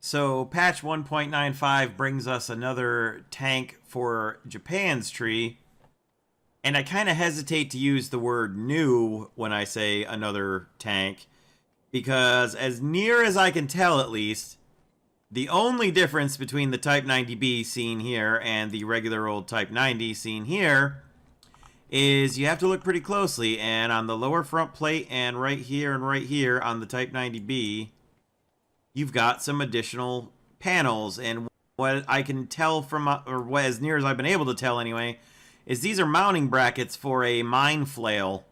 So patch 1.95 brings us another tank for Japan's tree. And I kind of hesitate to use the word new when I say another tank, because as near as I can tell at least, the only difference between the Type 90B seen here and the regular old Type 90 seen here is you have to look pretty closely, and on the lower front plate and right here on the Type 90B, you've got some additional panels. And what I can tell from, or what, as near as I've been able to tell anyway, is these are mounting brackets for a mine flail.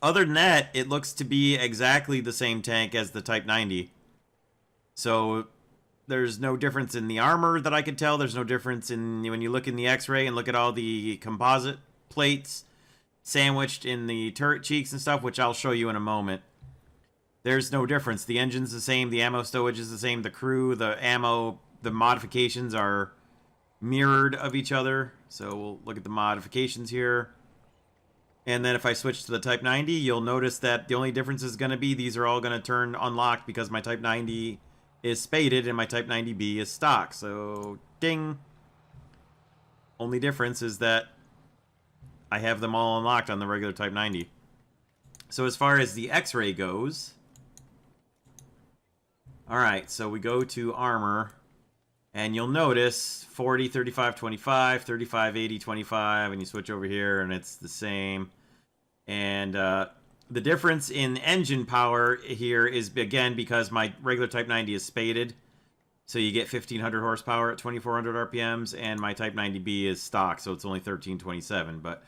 Other than that, it looks to be exactly the same tank as the Type 90. So there's no difference in the armor that I could tell. There's no difference in when you look in the X-ray and look at all the composite plates sandwiched in the turret cheeks and stuff, which I'll show you in a moment. There's no difference. The engine's the same. The ammo stowage is the same. The crew, the ammo, the modifications are mirrored of each other. So we'll look at the modifications here. And then if I switch to the Type 90, you'll notice that the only difference is going to be these are all going to turn unlocked because my Type 90 is spaded and my Type 90B is stock. So, ding. Only difference is that I have them all unlocked on the regular Type 90. So as far as the X-ray goes, alright, so we go to armor, and you'll notice 40, 35, 25, 35, 80, 25, and you switch over here and it's the same. And the difference in engine power here is, again, because my regular Type 90 is spaded. So you get 1,500 horsepower at 2,400 RPMs, and my Type 90B is stock, so it's only 1,327. But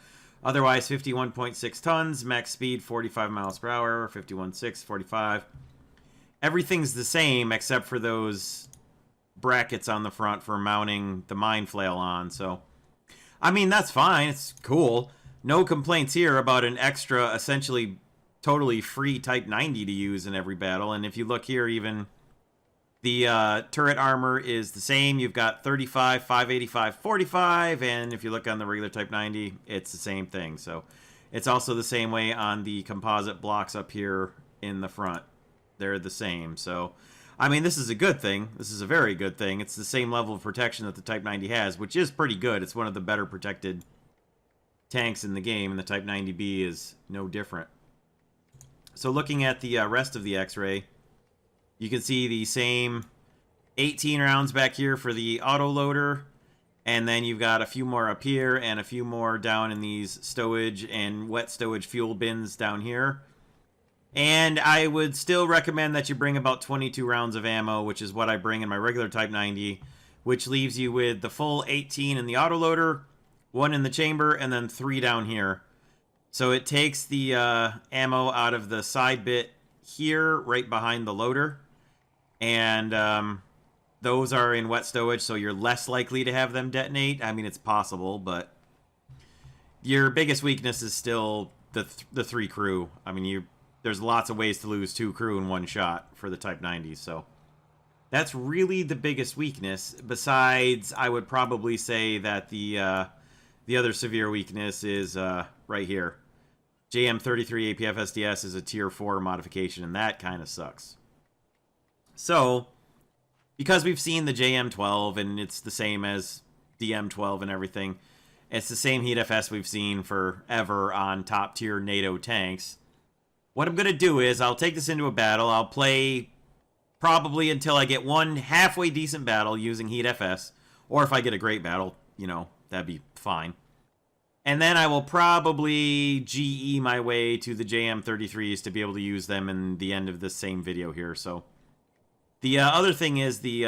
otherwise, 51.6 tons, max speed 45 miles per hour, 51.6, 45. Everything's the same except for those brackets on the front for mounting the mine flail on. So, I mean, that's fine. It's cool. No complaints here about an extra, essentially totally free Type 90 to use in every battle. And if you look here, even the turret armor is the same. You've got 35, 585, 45, and if you look on the regular Type 90, it's the same thing. So it's also the same way on the composite blocks up here in the front. They're the same. So, I mean, this is a good thing. This is a very good thing. It's the same level of protection that the Type 90 has, which is pretty good. It's one of the better protected tanks in the game, and the Type 90B is no different. So looking at the rest of the X-ray, you can see the same 18 rounds back here for the autoloader, and then you've got a few more up here and a few more down in these stowage and wet stowage fuel bins down here. And I would still recommend that you bring about 22 rounds of ammo, which is what I bring in my regular Type 90, which leaves you with the full 18 in the autoloader, 1 in the chamber, and then 3 down here. So it takes the ammo out of the side bit here, right behind the loader. And those are in wet stowage, so you're less likely to have them detonate. I mean, it's possible, but your biggest weakness is still the 3 crew. I mean, there's lots of ways to lose 2 crew in one shot for the Type 90, so that's really the biggest weakness. Besides, I would probably say that the other severe weakness is right here. JM33 APF SDS is a Tier 4 modification, and that kind of sucks. So, because we've seen the JM12, and it's the same as the M12 and everything, it's the same heat FS we've seen forever on top-tier NATO tanks. What I'm going to do is, I'll take this into a battle. I'll play probably until I get one halfway decent battle using heat FS, or if I get a great battle, you know, that'd be fine. And then I will probably GE my way to the JM33s to be able to use them in the end of this same video here. So the other thing is the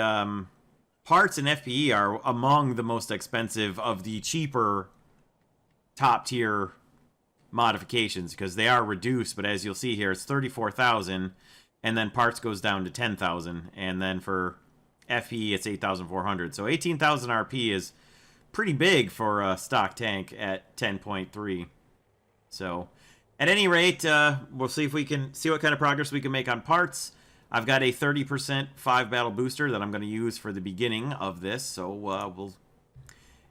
parts and FPE are among the most expensive of the cheaper top tier modifications, because they are reduced, but as you'll see here, it's 34,000, and then parts goes down to 10,000, and then for FPE it's 8,400. So 18,000 RP is pretty big for a stock tank at 10.3. So at any rate, we'll see if we can see what kind of progress we can make on parts. I've got a 30% 5-battle booster that I'm going to use for the beginning of this, so we'll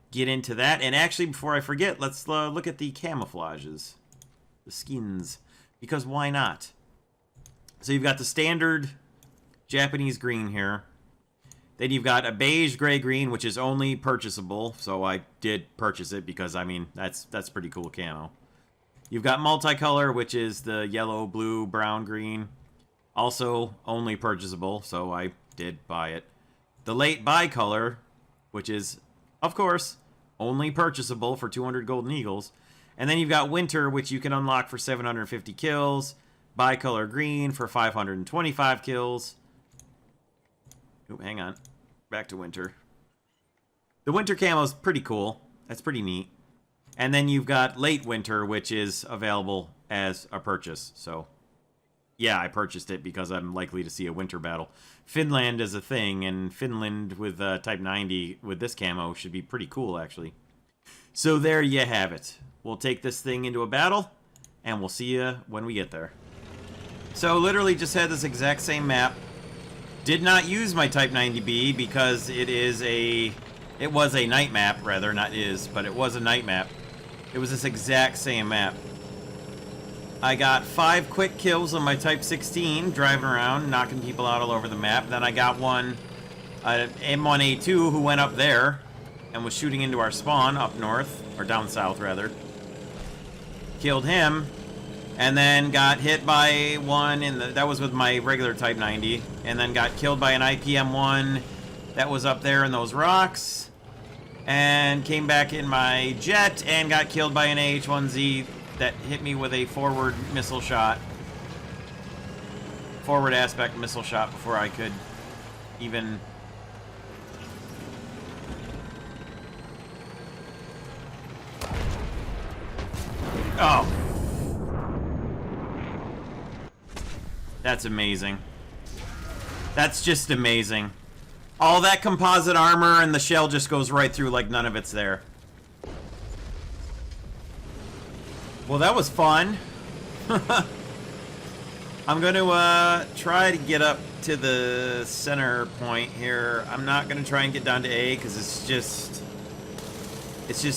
get into that. And actually, before I forget, let's look at the camouflages, the skins, because why not? So you've got the standard Japanese green here. Then you've got a beige gray green, which is only purchasable, so I did purchase it because, I mean, that's pretty cool camo. You've got multicolor, which is the yellow, blue, brown, green. Also only purchasable, so I did buy it. The late bicolor, which is, of course, only purchasable for 200 golden eagles. And then you've got winter, which you can unlock for 750 kills. Bicolor green for 525 kills. Oh, hang on. Back to winter. The winter camo is pretty cool. That's pretty neat. And then you've got late winter, which is available as a purchase. So, yeah, I purchased it because I'm likely to see a winter battle. Finland is a thing, and Finland with Type 90 with this camo should be pretty cool, actually. So there you have it. We'll take this thing into a battle, and we'll see you when we get there. So literally just had this exact same map. Did not use my Type 90B because it was a night map, rather, not is, but it was a night map. It was this exact same map. I got 5 quick kills on my Type 16, driving around, knocking people out all over the map. Then I got one, M1A2, who went up there and was shooting into our spawn up north, or down south, rather. Killed him, and then got hit by one that was with my regular Type 90, and then got killed by an IPM-1 that was up there in those rocks, and came back in my jet and got killed by an AH-1Z that hit me with a forward missile shot. Forward aspect missile shot before I could even... Oh. That's amazing. That's just amazing. All that composite armor and the shell just goes right through like none of it's there. Well, that was fun. I'm going to try to get up to the center point here. I'm not going to try and get down to A because it's just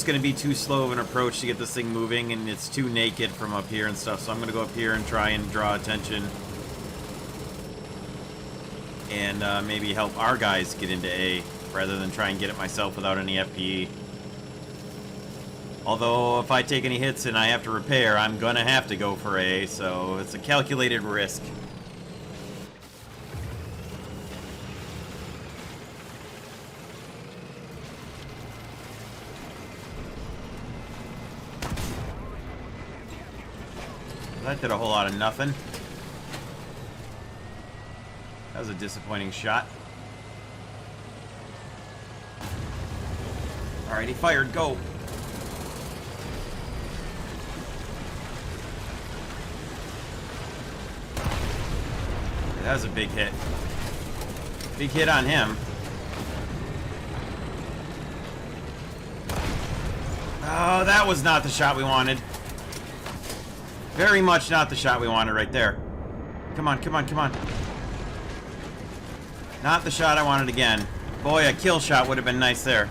going to be too slow of an approach to get this thing moving, and it's too naked from up here and stuff. So I'm going to go up here and try and draw attention and maybe help our guys get into A rather than try and get it myself without any FPE. Although, if I take any hits and I have to repair, I'm going to have to go for A, so it's a calculated risk. That did a whole lot of nothing. That was a disappointing shot. Alright, he fired. Go. That was a big hit. Big hit on him. Oh, that was not the shot we wanted. Very much not the shot we wanted right there. Come on, come on, come on. Not the shot I wanted again. Boy, a kill shot would have been nice there.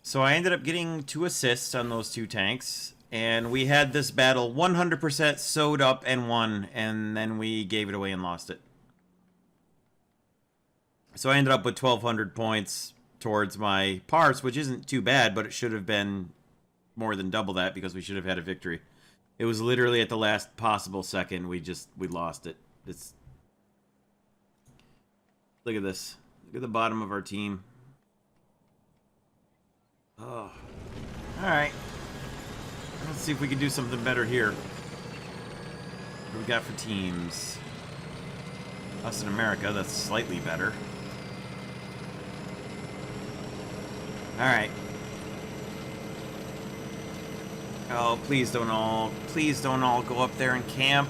So I ended up getting 2 assists on those 2 tanks. And we had this battle 100% sewed up and won. And then we gave it away and lost it. So I ended up with 1,200 points towards my parts, which isn't too bad, but it should have been more than double that because we should have had a victory. It was literally at the last possible second we lost it. Look at this. Look at the bottom of our team. Oh. Alright. Let's see if we can do something better here. What do we got for teams? Us in America, that's slightly better. Alright. Oh, please don't all go up there and camp.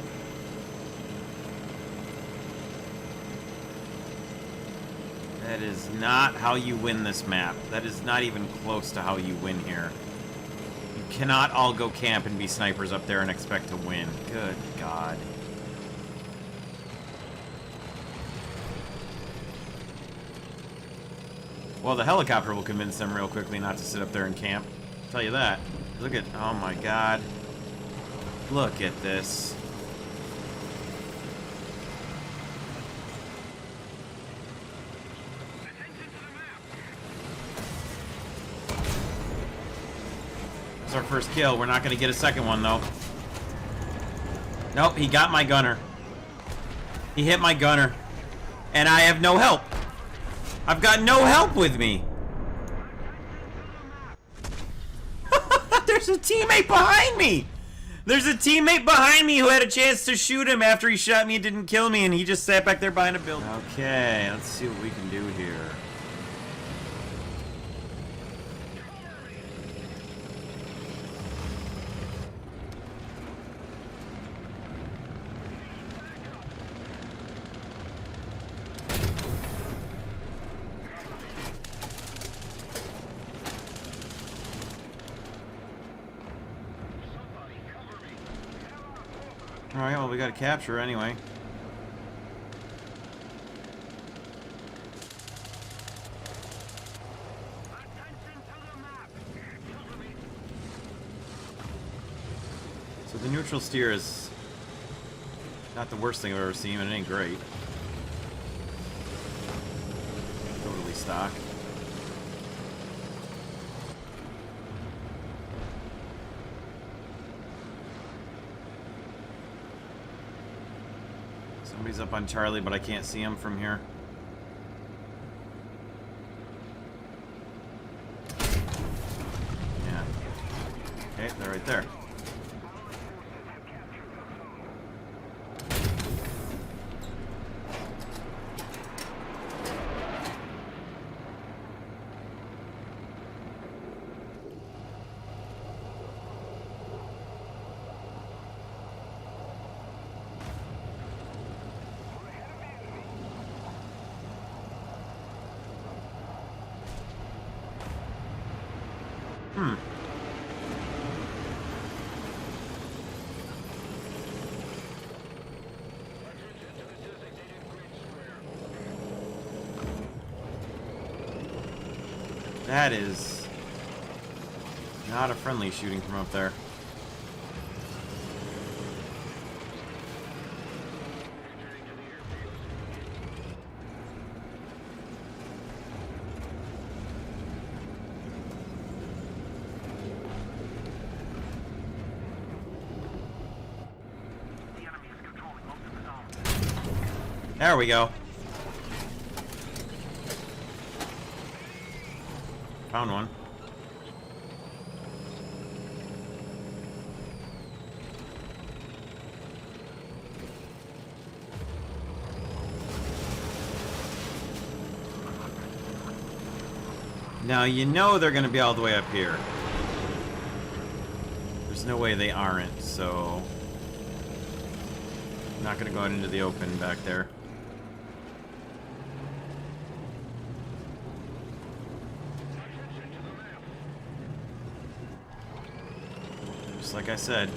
That is not how you win this map. That is not even close to how you win here. You cannot all go camp and be snipers up there and expect to win. Good God. Well, the helicopter will convince them real quickly not to sit up there and camp. I'll tell you that. Look at... Oh my God. Look at this. It's our first kill. We're not going to get a second one, though. Nope, he got my gunner. He hit my gunner. And I have no help. I've got no help with me. There's a teammate behind me. There's a teammate behind me who had a chance to shoot him after he shot me and didn't kill me, and he just sat back there behind a building. Okay, let's see what we can do here. Alright, well, we gotta capture anyway. So the neutral steer is not the worst thing I've ever seen, but it ain't great. Totally stock. Somebody's up on Charlie, but I can't see him from here. Yeah. Okay, they're right there. That is not a friendly shooting from up there. There we go. Found one. Now, you know they're going to be all the way up here. There's no way they aren't, so... I'm not going to go out into the open back there. Just like I said.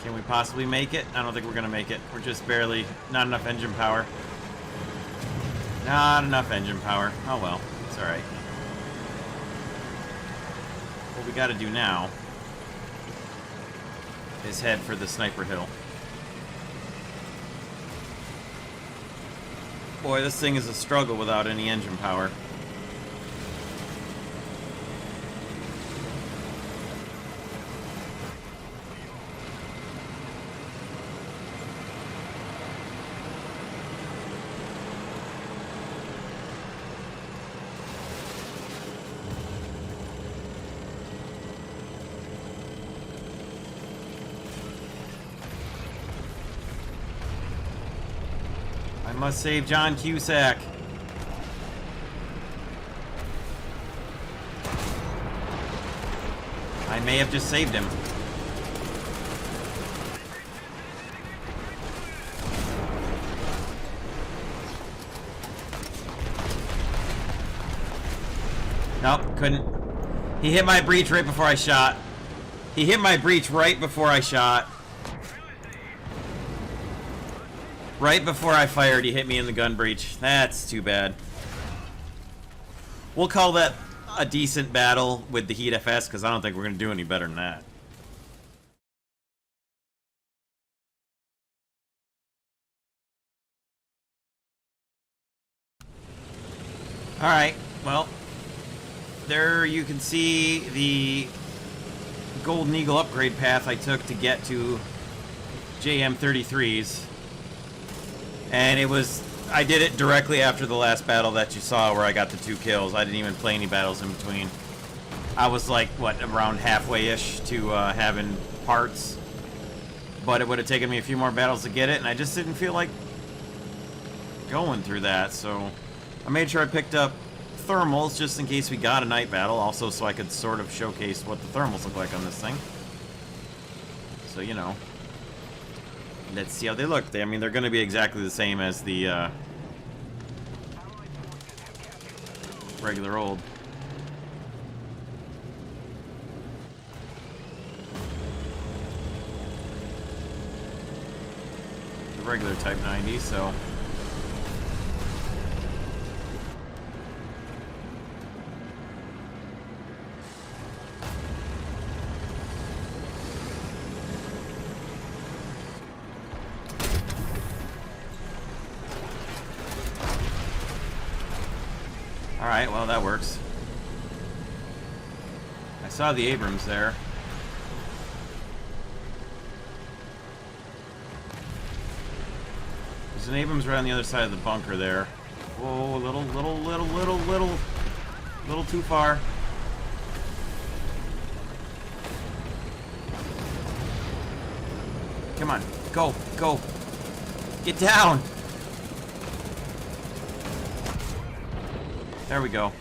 Can we possibly make it? I don't think we're gonna make it. We're just barely... not enough engine power. Not enough engine power. Oh well, it's alright. What we gotta do now is head for the sniper hill. Boy, this thing is a struggle without any engine power. I must save John Cusack. I may have just saved him. Nope, couldn't. He hit my breach right before I shot. He hit my breach right before I shot. Right before I fired, he hit me in the gun breech. That's too bad. We'll call that a decent battle with the Heat FS, because I don't think we're going to do any better than that. Alright, well, there you can see the Golden Eagle upgrade path I took to get to JM33s. And I did it directly after the last battle that you saw where I got the 2 kills. I didn't even play any battles in between. I was like, what, around halfway-ish to having parts. But it would have taken me a few more battles to get it, and I just didn't feel like going through that, so I made sure I picked up thermals just in case we got a night battle, also so I could sort of showcase what the thermals look like on this thing. So, you know, let's see how they look. I mean, they're going to be exactly the same as the regular old. The regular Type 90, so... Alright, well, that works. I saw the Abrams there. There's an Abrams right on the other side of the bunker there. Whoa, a little too far. Come on, go. Get down! There we go.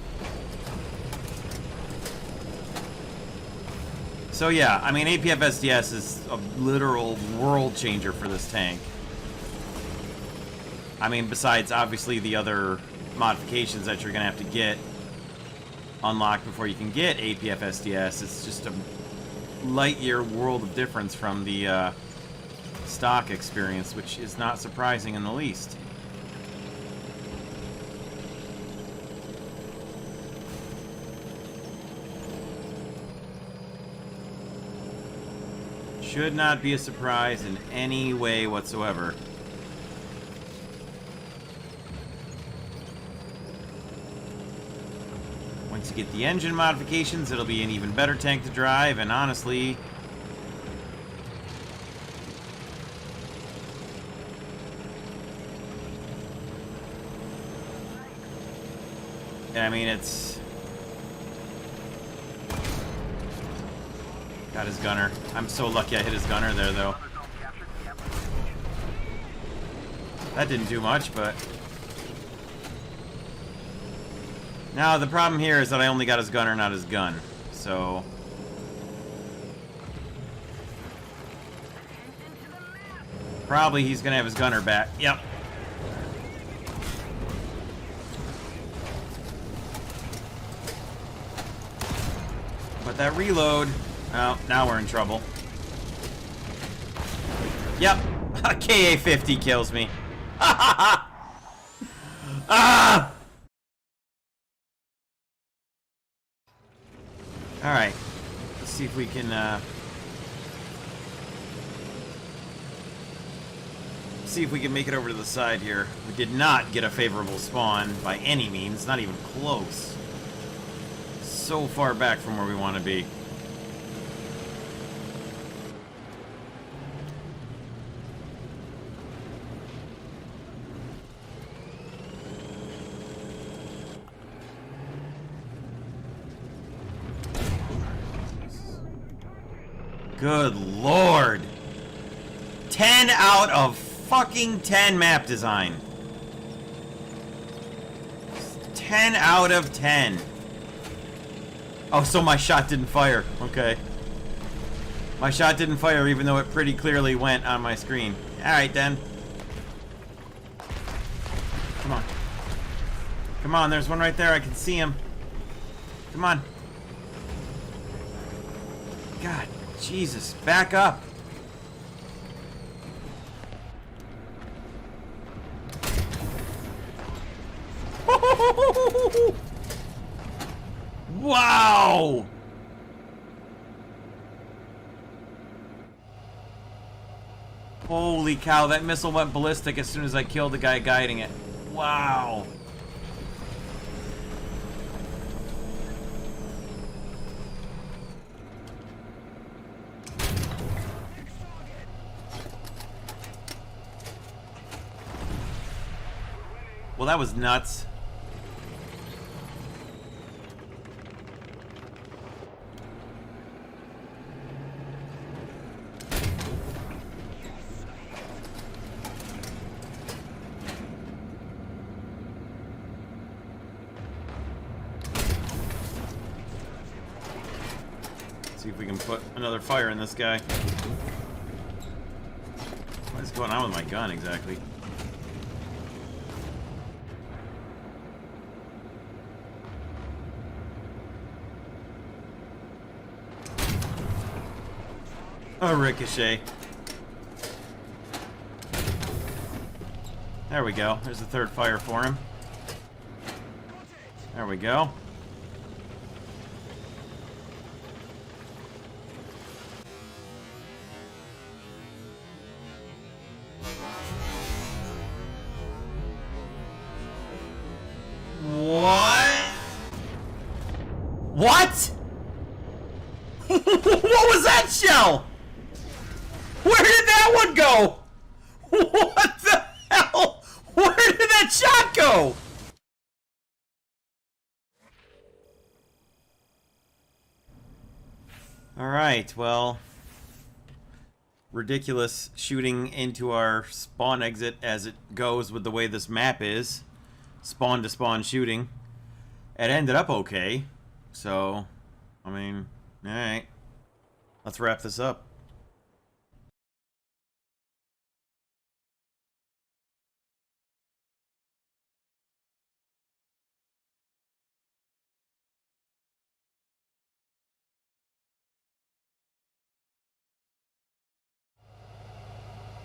So yeah, I mean, APF SDS is a literal world changer for this tank. I mean, besides obviously the other modifications that you're gonna have to get unlocked before you can get APF SDS, it's just a light year world of difference from the stock experience, which is not surprising in the least. Should not be a surprise in any way whatsoever. Once you get the engine modifications, it'll be an even better tank to drive, and honestly... I mean, it's... Got his gunner. I'm so lucky I hit his gunner there, though. That didn't do much, but... Now, the problem here is that I only got his gunner, not his gun. So... Probably he's gonna have his gunner back. Yep. But that reload... Oh, now we're in trouble. Yep. A KA-50 kills me. Ah! Alright. Let's see if we can, see if we can make it over to the side here. We did not get a favorable spawn by any means. Not even close. So far back from where we want to be. Good lord. 10 out of fucking 10 map design. 10 out of 10. Oh, so my shot didn't fire. Okay. My shot didn't fire even though it pretty clearly went on my screen. Alright then. Come on. Come on, there's one right there. I can see him. Come on. God. Jesus, back up. Wow! Holy cow, that missile went ballistic as soon as I killed the guy guiding it. Wow. Well, that was nuts. See if we can put another fire in this guy. What is going on with my gun exactly? A ricochet. There we go. There's the third fire for him. There we go. What? What? What was that shell? Where did that one go? What the hell? Where did that shot go? Alright, well, ridiculous shooting into our spawn exit as it goes with the way this map is. Spawn to spawn shooting. It ended up okay, so, I mean, alright. Let's wrap this up.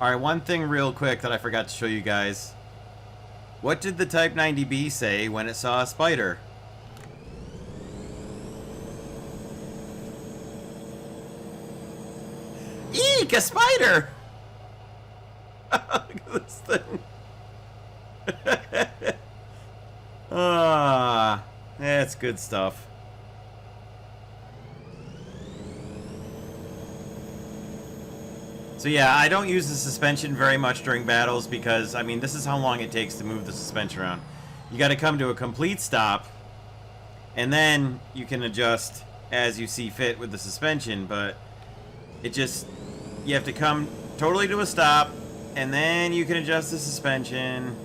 Alright, one thing real quick that I forgot to show you guys. What did the Type 90B say when it saw a spider? Eek, a spider! Look at this thing. Ah, that's good stuff. So yeah, I don't use the suspension very much during battles because, I mean, this is how long it takes to move the suspension around. You gotta come to a complete stop, and then you can adjust as you see fit with the suspension, but it just, you have to come totally to a stop, and then you can adjust the suspension.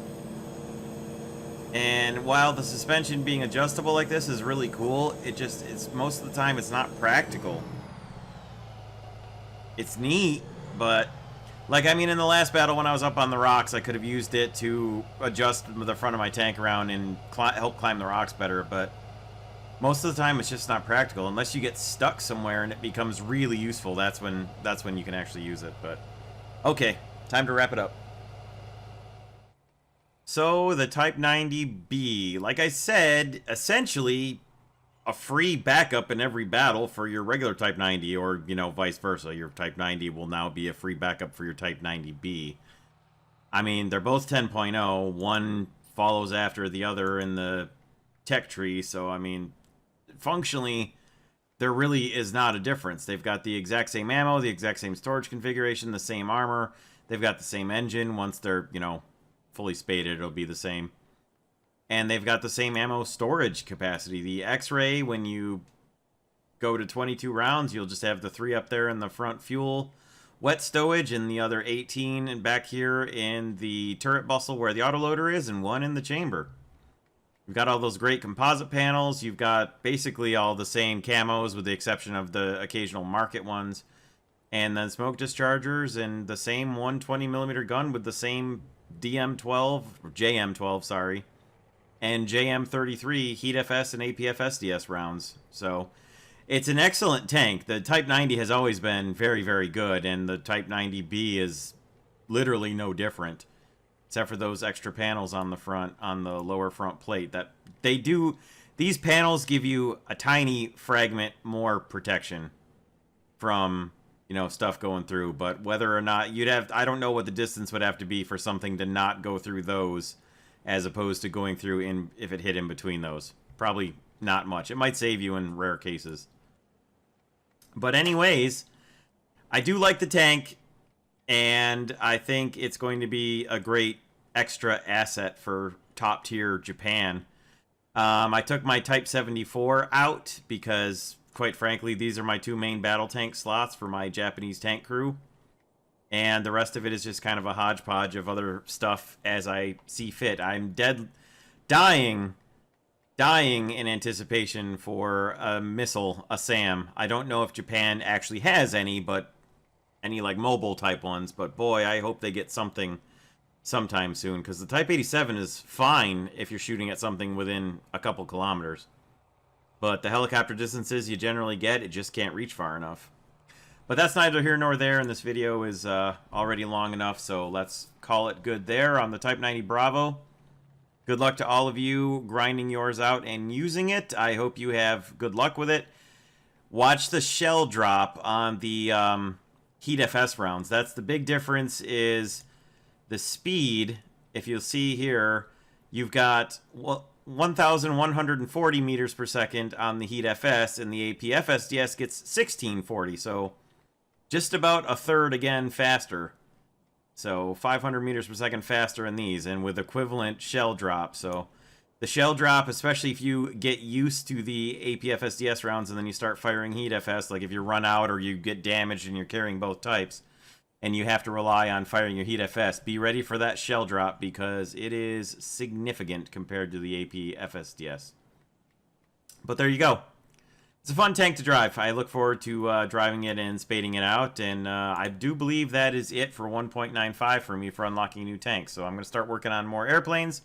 And while the suspension being adjustable like this is really cool, it's most of the time it's not practical. It's neat, but, like, I mean, in the last battle when I was up on the rocks, I could have used it to adjust the front of my tank around and help climb the rocks better, but most of the time it's just not practical. Unless you get stuck somewhere and it becomes really useful, that's when you can actually use it. But, okay, time to wrap it up. So, the Type 90B, like I said, essentially a free backup in every battle for your regular Type 90, or, you know, vice versa. Your Type 90 will now be a free backup for your Type 90B. I mean, they're both 10.0. One follows after the other in the tech tree, so, I mean, functionally, there really is not a difference. They've got the exact same ammo, the exact same storage configuration, the same armor. They've got the same engine. Once they're, you know, fully spaded, it'll be the same. And they've got the same ammo storage capacity. The X-Ray, when you go to 22 rounds, you'll just have the 3 up there in the front fuel wet stowage, and the other 18 and back here in the turret bustle where the autoloader is, and 1 in the chamber. You've got all those great composite panels. You've got basically all the same camos with the exception of the occasional market ones. And then smoke dischargers and the same 120mm gun with the same DM12, or JM12, sorry, and JM33 Heat FS and APF SDS rounds. So it's an excellent tank. The Type 90 has always been very, very good, and the Type 90B is literally no different, except for those extra panels on the front, on the lower front plate. That they do, these panels give you a tiny fragment more protection from, you know, stuff going through. But whether or not you'd have, I don't know what the distance would have to be for something to not go through those, as opposed to going through in if it hit in between those. Probably not much. It might save you in rare cases. But anyways, I do like the tank, and I think it's going to be a great extra asset for top tier Japan. I took my Type 74 out because, quite frankly, these are my 2 main battle tank slots for my Japanese tank crew. And the rest of it is just kind of a hodgepodge of other stuff as I see fit. I'm dying in anticipation for a missile, a SAM. I don't know if Japan actually has any, but any like mobile type ones. But boy, I hope they get something sometime soon, because the Type 87 is fine if you're shooting at something within a couple kilometers. But the helicopter distances you generally get, it just can't reach far enough. But that's neither here nor there, and this video is already long enough, so let's call it good there on the Type 90 Bravo. Good luck to all of you grinding yours out and using it. I hope you have good luck with it. Watch the shell drop on the Heat FS rounds. That's the big difference, is the speed. If you'll see here, you've got 1,140 meters per second on the Heat FS, and the AP FSDS gets 1,640, so just about a third again faster. So 500 meters per second faster in these, and with equivalent shell drop. So the shell drop, especially if you get used to the AP FSDS rounds and then you start firing Heat FS, like if you run out or you get damaged and you're carrying both types and you have to rely on firing your Heat FS, be ready for that shell drop because it is significant compared to the AP FSDS. But there you go. It's a fun tank to drive. I look forward to driving it and spading it out, and I do believe that is it for 1.95 for me for unlocking new tanks. So I'm going to start working on more airplanes,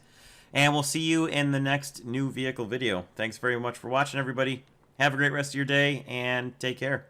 and we'll see you in the next new vehicle video. Thanks very much for watching, everybody. Have a great rest of your day, and take care.